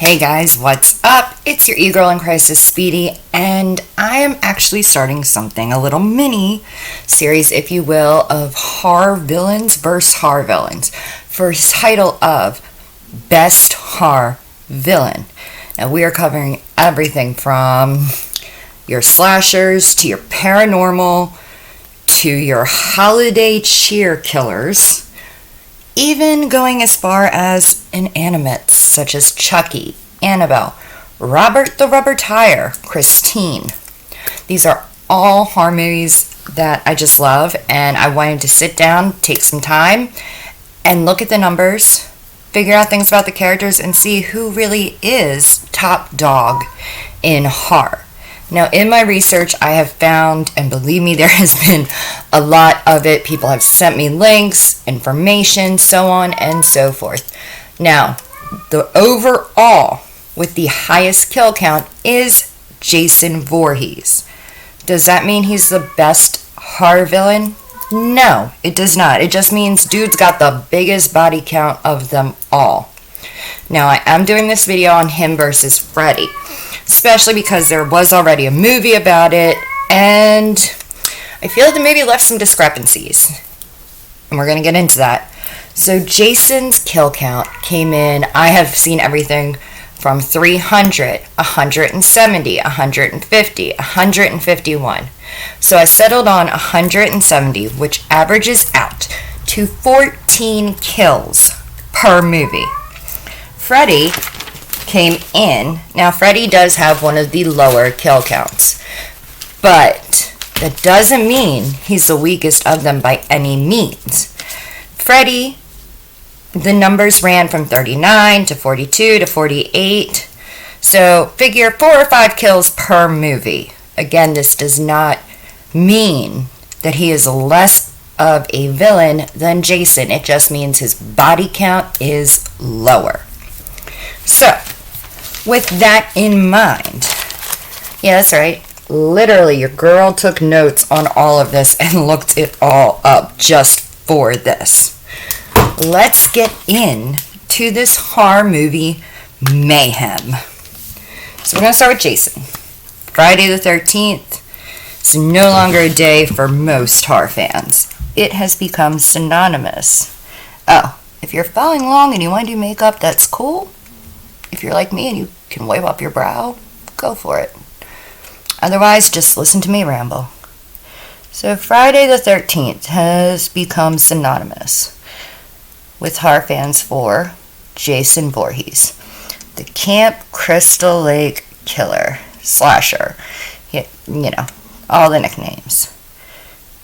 Hey guys, what's up? It's your e-girl in crisis, Speedy, and I am actually starting something, a little mini series, if you will, of horror villains versus horror villains, for a title of Best Horror Villain. Now we are covering everything from your slashers to your paranormal to your holiday cheer killers, even going as far as inanimates such as Chucky, Annabelle, Robert the Rubber Tire, Christine. These are all horror movies that I just love, and I wanted to sit down, take some time, and look at the numbers, figure out things about the characters, and see who really is top dog in horror. Now, in my research, I have found, and believe me, there has been a lot of it. People have sent me links, information, so on and so forth. Now, the overall, with the highest kill count, is Jason Voorhees. Does that mean he's the best horror villain? No, it does not. It just means dude's got the biggest body count of them all. Now, I am doing this video on him versus Freddy, especially because there was already a movie about it, and I feel like the movie left some discrepancies, and we're going to get into that. So Jason's kill count came in, I have seen everything from 300, 170, 150, 151. So I settled on 170, which averages out to 14 kills per movie. Freddy came in. Now, Freddy does have one of the lower kill counts, but that doesn't mean he's the weakest of them by any means. Freddy, the numbers ran from 39 to 42 to 48, so figure 4 or 5 kills per movie. Again, this does not mean that he is less of a villain than Jason. It just means his body count is lower. So, with that in mind, yeah, that's right, literally your girl took notes on all of this and looked it all up just for this. Let's get into this horror movie mayhem. So we're going to start with Jason. Friday the 13th is no longer a day for most horror fans. It has become synonymous. Oh, if you're following along and you want to do makeup, that's cool. If you're like me and you can wipe up your brow, go for it. Otherwise, just listen to me ramble. So Friday the 13th has become synonymous with horror fans for Jason Voorhees, the Camp Crystal Lake Killer, slasher, you know, all the nicknames.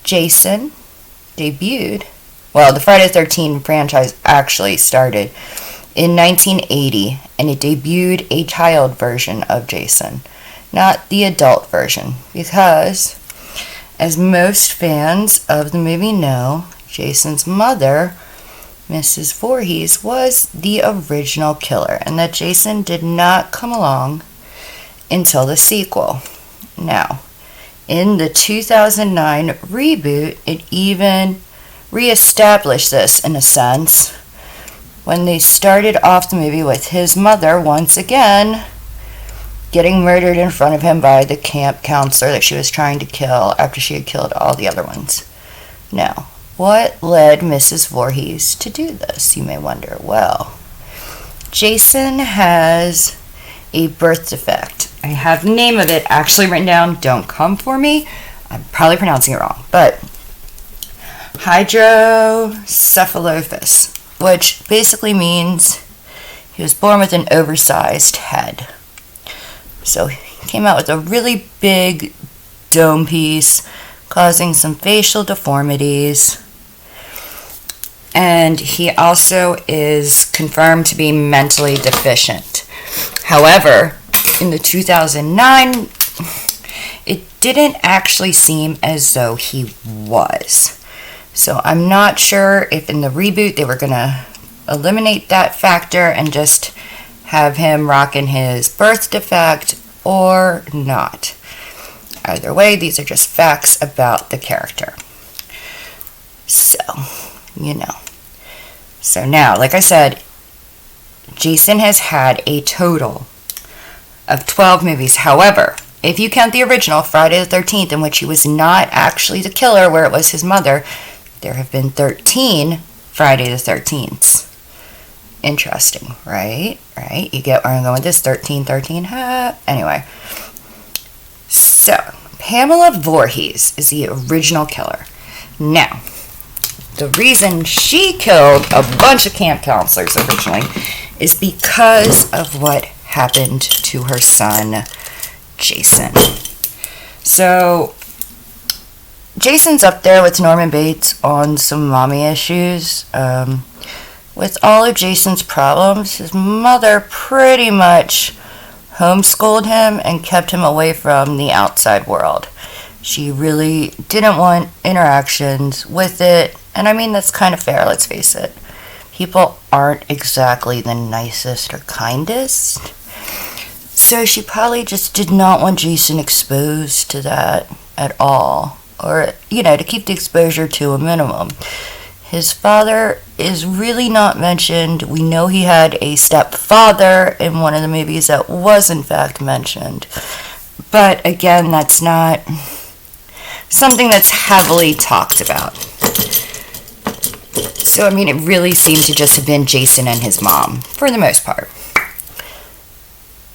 Jason debuted, well, the Friday the 13th franchise actually started in 1980, and it debuted a child version of Jason, not the adult version, because, as most fans of the movie know, Jason's mother, Mrs. Voorhees, was the original killer, and that Jason did not come along until the sequel. Now, in the 2009 reboot, it even reestablished this in a sense, when they started off the movie with his mother once again getting murdered in front of him by the camp counselor that she was trying to kill after she had killed all the other ones. Now, what led Mrs. Voorhees to do this, you may wonder? Well, Jason has a birth defect. I have the name of it actually written down. Don't come for me. I'm probably pronouncing it wrong, but hydrocephalus, which basically means he was born with an oversized head. So he came out with a really big dome piece, causing some facial deformities. And he also is confirmed to be mentally deficient. However, in the 2009, it didn't actually seem as though he was. So I'm not sure if in the reboot they were going to eliminate that factor and just have him rocking his birth defect or not. Either way, these are just facts about the character. So, you know. So now, like I said, Jason has had a total of 12 movies. However, if you count the original Friday the 13th, in which he was not actually the killer, where it was his mother, there have been 13 Friday the 13ths. Interesting, right? Right? You get where I'm going with this? 13, 13. Anyway. So, Pamela Voorhees is the original killer. Now, the reason she killed a bunch of camp counselors originally is because of what happened to her son, Jason. So, Jason's up there with Norman Bates on some mommy issues. With all of Jason's problems, his mother pretty much homeschooled him and kept him away from the outside world. She really didn't want interactions with it. And I mean, that's kind of fair, let's face it. People aren't exactly the nicest or kindest. So she probably just did not want Jason exposed to that at all. Or, to keep the exposure to a minimum. His father is really not mentioned. We know he had a stepfather in one of the movies that was in fact mentioned. But again, that's not something that's heavily talked about. So, I mean, it really seemed to just have been Jason and his mom, for the most part.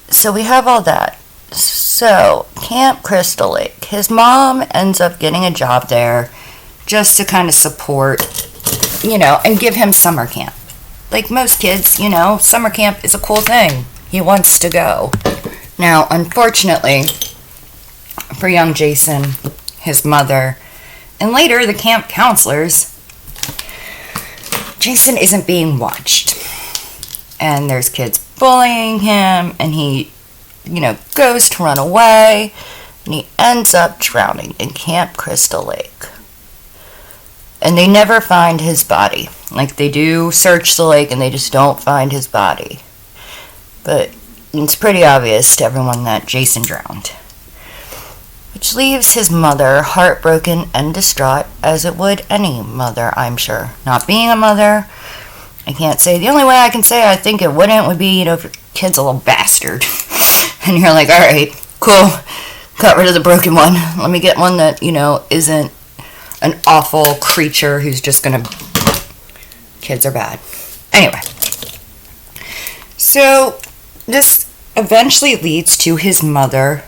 So we have all that. So, Camp Crystal Lake. His mom ends up getting a job there just to kind of support, and give him summer camp. Like most kids, summer camp is a cool thing. He wants to go. Now, unfortunately, for young Jason, his mother, and later the camp counselors, Jason isn't being watched. And there's kids bullying him, and he, goes to run away, and he ends up drowning in Camp Crystal Lake. And they never find his body. Like, they do search the lake, and they just don't find his body. But it's pretty obvious to everyone that Jason drowned. Which leaves his mother heartbroken and distraught, as it would any mother, I'm sure. Not being a mother, I can't say. The only way I can say I think it wouldn't would be, if your kid's a little bastard. And you're like, alright, cool. Got rid of the broken one. Let me get one that, isn't an awful creature who's just gonna... Kids are bad. Anyway. So, this eventually leads to his mother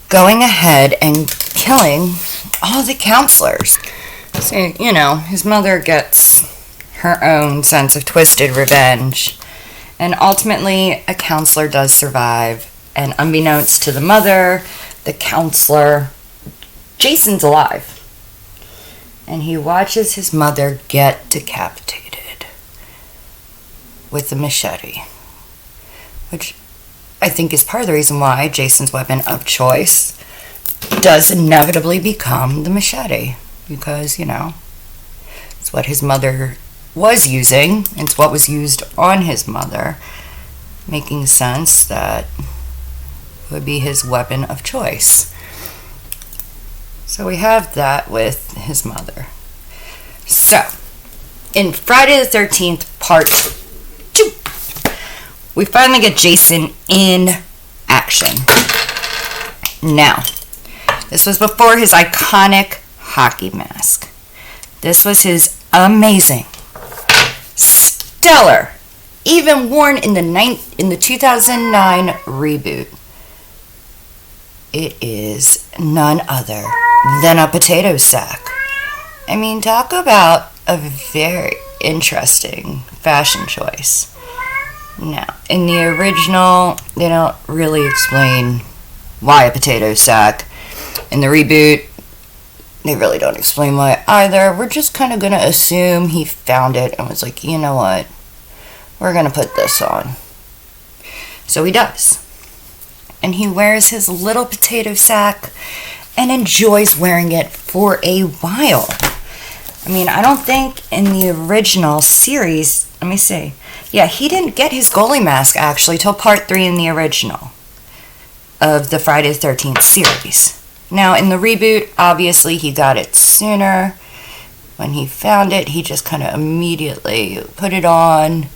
going ahead and killing all the counselors. So, his mother gets her own sense of twisted revenge. And ultimately, a counselor does survive. And unbeknownst to the mother, the counselor, Jason's alive. And he watches his mother get decapitated with a machete. Which I think is part of the reason why Jason's weapon of choice does inevitably become the machete. Because, it's what his mother was using. It's what was used on his mother. Making sense that it would be his weapon of choice. So we have that with his mother. So, in Friday the 13th, part 2, we finally get Jason in action. Now, this was before his iconic hockey mask. This was his amazing, stellar, even worn in the 2009 reboot. It is none other than a potato sack. I mean, talk about a very interesting fashion choice. Now, in the original, they don't really explain why a potato sack. In the reboot, they really don't explain why either. We're just kind of going to assume he found it and was like, you know what? We're going to put this on. So he does. And he wears his little potato sack and enjoys wearing it for a while. I mean, I don't think in the original series, let me see. Yeah, he didn't get his goalie mask actually till part 3 in the original of the Friday the 13th series. Now, in the reboot, obviously he got it sooner. When he found it, he just kind of immediately put it on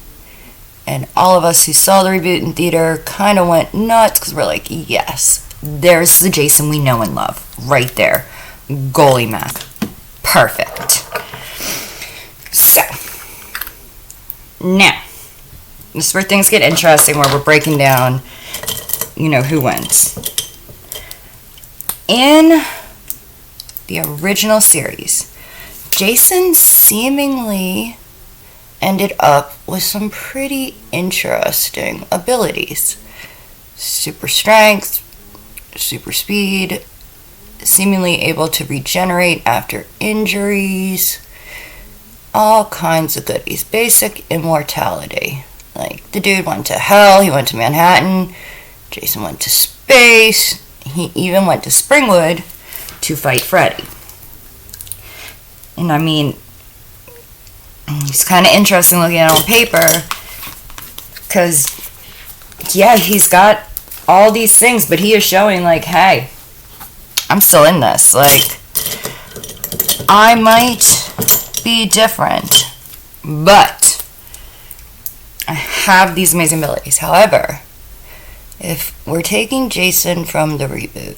And all of us who saw the reboot in theater kind of went nuts because we're like, yes, there's the Jason we know and love. Right there. Goalie Mac. Perfect. So, now, this is where things get interesting, where we're breaking down, who wins. In the original series, Jason seemingly ended up with some pretty interesting abilities. Super strength, super speed, seemingly able to regenerate after injuries, all kinds of goodies. Basic immortality. Like, the dude went to hell, he went to Manhattan, Jason went to space, he even went to Springwood to fight Freddy. And I mean, it's kind of interesting looking at it on paper, because, yeah, he's got all these things, but he is showing, like, hey, I'm still in this. Like, I might be different, but I have these amazing abilities. However, if we're taking Jason from the reboot,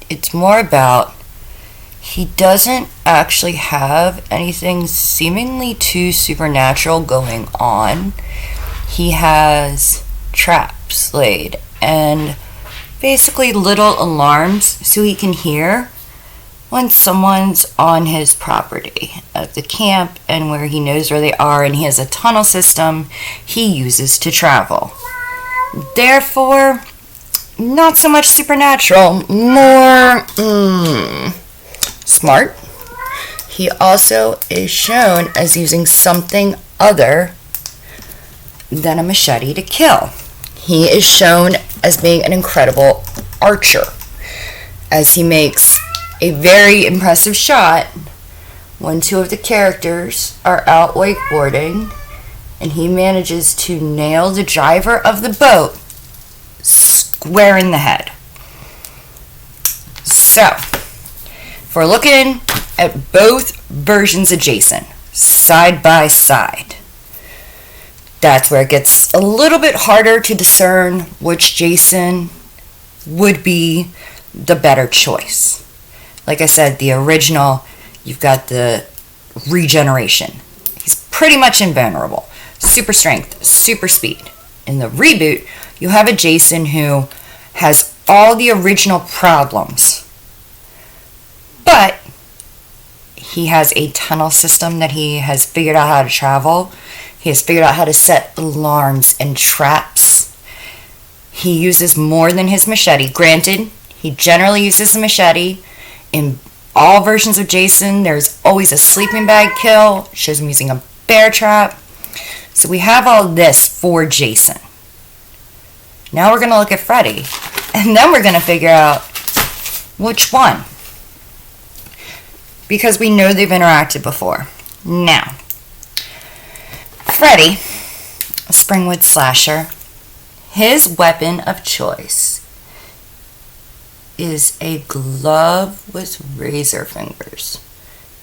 it's more about he doesn't actually have anything seemingly too supernatural going on. He has traps laid and basically little alarms so he can hear when someone's on his property at the camp, and where he knows where they are, and he has a tunnel system he uses to travel. Therefore, not so much supernatural, more smart. He also is shown as using something other than a machete to kill. He is shown as being an incredible archer, as he makes a very impressive shot when two of the characters are out wakeboarding, and he manages to nail the driver of the boat square in the head. So, if we're looking at both versions of Jason, side by side, that's where it gets a little bit harder to discern which Jason would be the better choice. Like I said, the original, you've got the regeneration. He's pretty much invulnerable. Super strength, super speed. In the reboot, you have a Jason who has all the original problems, but he has a tunnel system that he has figured out how to travel. He has figured out how to set alarms and traps. He uses more than his machete. Granted, he generally uses a machete. In all versions of Jason, there's always a sleeping bag kill. Shows him using a bear trap. So we have all this for Jason. Now we're going to look at Freddy. And then we're going to figure out which one. Because we know they've interacted before. Now, Freddy, a Springwood slasher, his weapon of choice is a glove with razor fingers.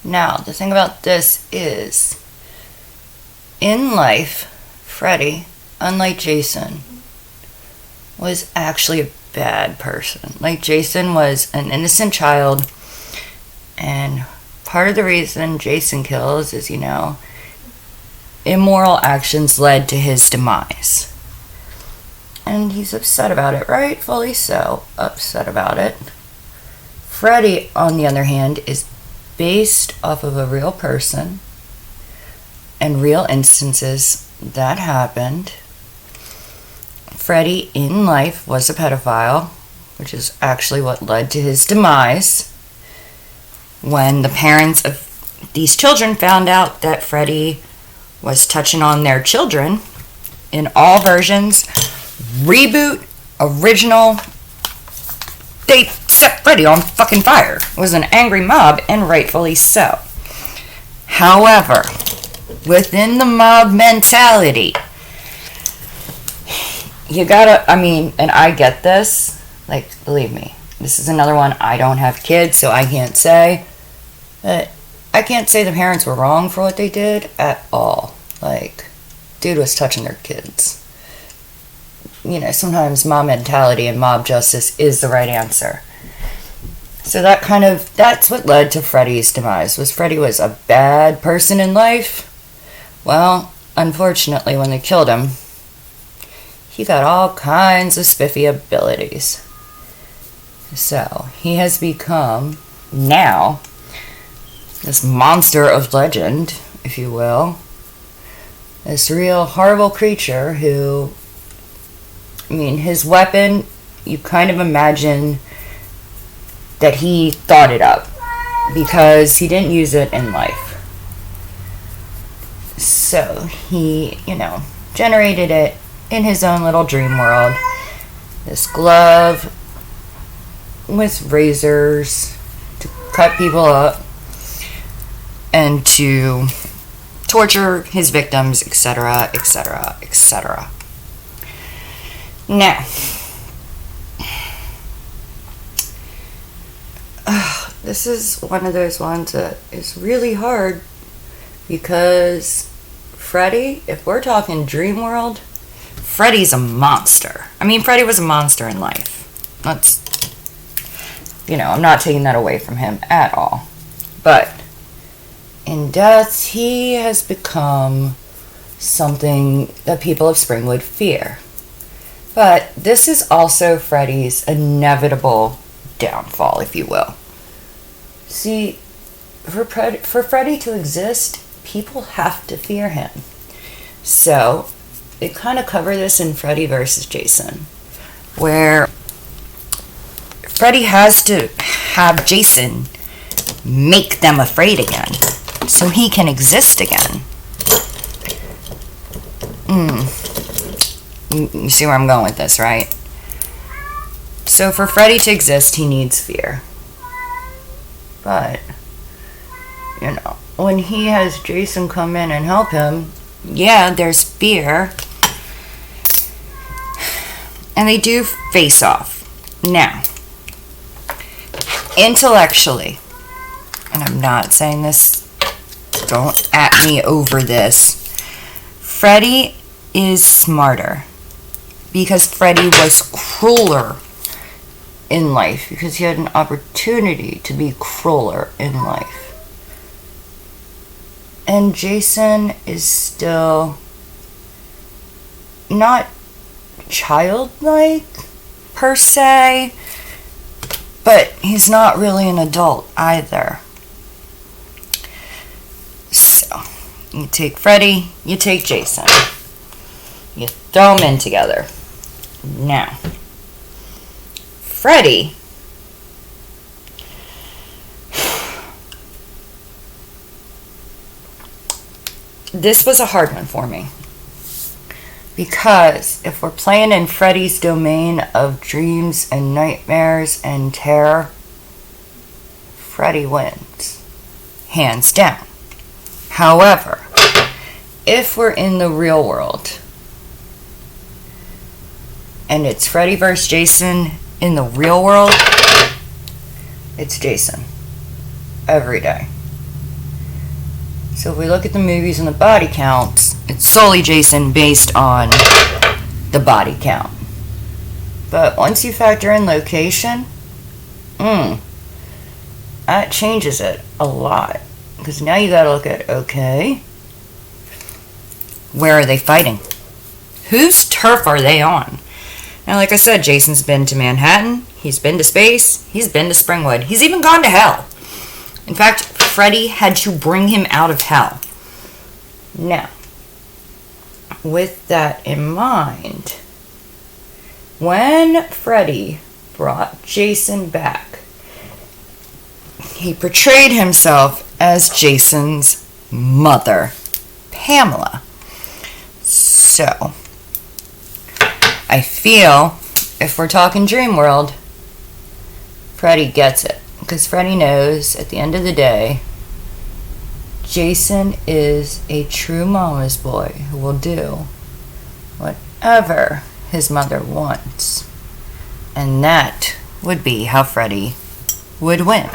Now, the thing about this is, in life, Freddy, unlike Jason, was actually a bad person. Like, Jason was an innocent child, and part of the reason Jason kills is, immoral actions led to his demise. And he's upset about it, rightfully so, upset about it. Freddy, on the other hand, is based off of a real person and real instances that happened. Freddy, in life, was a pedophile, which is actually what led to his demise. When the parents of these children found out that Freddy was touching on their children, in all versions, reboot, original, they set Freddy on fucking fire. It was an angry mob, and rightfully so. However, within the mob mentality, you gotta, and I get this, like, believe me, this is another one. I don't have kids, so I can't say, but I can't say the parents were wrong for what they did at all. Like, dude was touching their kids. Sometimes mob mentality and mob justice is the right answer. So that's what led to Freddy's demise. Freddy was a bad person in life? Well, unfortunately, when they killed him, he got all kinds of spiffy abilities. So, he has become, now, this monster of legend, if you will. This real horrible creature who, his weapon, you kind of imagine that he thought it up because he didn't use it in life. So he, generated it in his own little dream world. This glove with razors to cut people up and to torture his victims, etc., etc., etc. Now, this is one of those ones that is really hard because Freddy, if we're talking dream world, Freddy's a monster. Freddy was a monster in life. I'm not taking that away from him at all. But in death, he has become something that people of Springwood fear. But this is also Freddy's inevitable downfall, if you will. See, for Freddy to exist, people have to fear him. So, they kind of cover this in Freddy versus Jason, where Freddy has to have Jason make them afraid again, so he can exist again. You see where I'm going with this, right? So for Freddy to exist, he needs fear. But, when he has Jason come in and help him, yeah, there's fear. And they do face off. Now, intellectually, and I'm not saying this, don't at me over this, Freddy is smarter because Freddy was crueler in life, because he had an opportunity to be crueler in life. And Jason is still not childlike per se, but he's not really an adult either. So, you take Freddy, you take Jason. You throw them in together. Now, Freddy, this was a hard one for me. Because if we're playing in Freddy's domain of dreams and nightmares and terror, Freddy wins. Hands down. However, if we're in the real world, and it's Freddy versus Jason in the real world, it's Jason. Every day. So if we look at the movies and the body counts, it's solely Jason based on the body count. But once you factor in location, that changes it a lot. Because now you gotta look at, okay, where are they fighting? Whose turf are they on? Now, like I said, Jason's been to Manhattan, he's been to space, he's been to Springwood, he's even gone to hell. In fact, Freddy had to bring him out of hell. Now, with that in mind, when Freddy brought Jason back, he portrayed himself as Jason's mother, Pamela. So, I feel, if we're talking dream world, Freddy gets it. Because Freddy knows, at the end of the day, Jason is a true mama's boy who will do whatever his mother wants. And that would be how Freddy would win.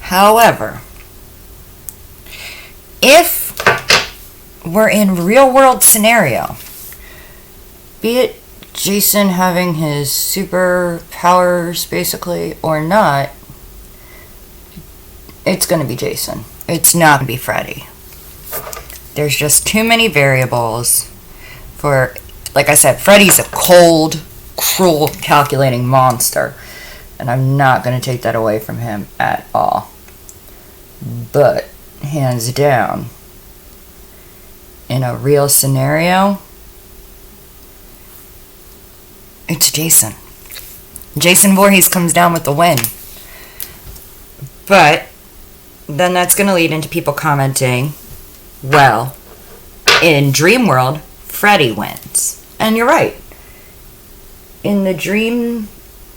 However, if we're in real world scenario. Be it Jason having his superpowers, basically, or not, it's going to be Jason. It's not going to be Freddy. There's just too many variables for, like I said, Freddy's a cold, cruel, calculating monster. And I'm not going to take that away from him at all. But, hands down, in a real scenario, it's Jason. Jason Voorhees comes down with the win. But then that's going to lead into people commenting, well, in Dream World, Freddy wins. And you're right. In the dream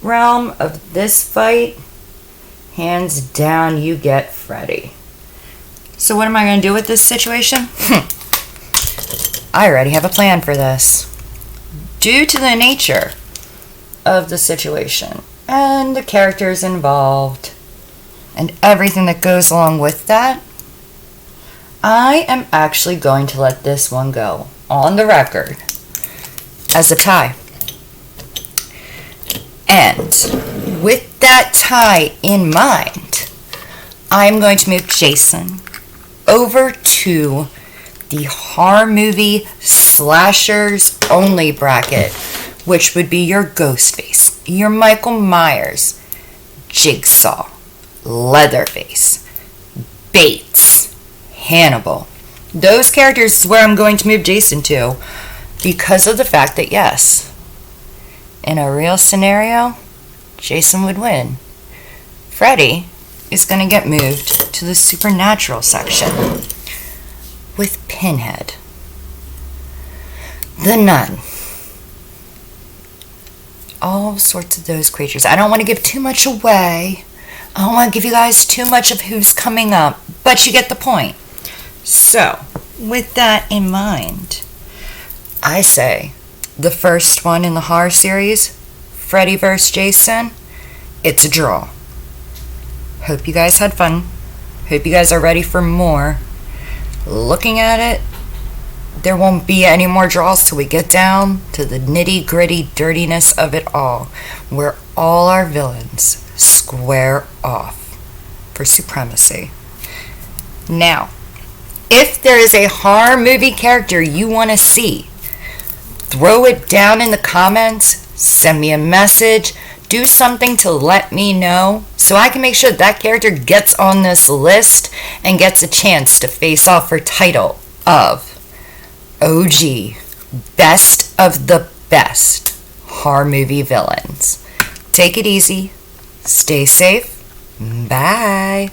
realm of this fight, hands down, you get Freddy. So what am I going to do with this situation? I already have a plan for this. Due to the nature of the situation and the characters involved and everything that goes along with that, I am actually going to let this one go on the record as a tie. And with that tie in mind, I'm going to move Jason over to the horror movie slashers only bracket, which would be your Ghostface, your Michael Myers, Jigsaw, Leatherface, Bates, Hannibal. Those characters is where I'm going to move Jason to, because of the fact that, yes, in a real scenario, Jason would win. Freddy is going to get moved to the supernatural section with Pinhead, the Nun, all sorts of those creatures. I don't want to give too much away. I don't want to give you guys too much of who's coming up, but you get the point. So, with that in mind, I say the first one in the horror series, Freddy vs. Jason, it's a draw. Hope you guys had fun. Hope you guys are ready for more. Looking at it, there won't be any more draws till we get down to the nitty-gritty dirtiness of it all, where all our villains square off for supremacy. Now, if there is a horror movie character you want to see, throw it down in the comments, send me a message, do something to let me know so I can make sure that character gets on this list and gets a chance to face off for title of OG, best of the best horror movie villains. Take it easy. Stay safe. Bye.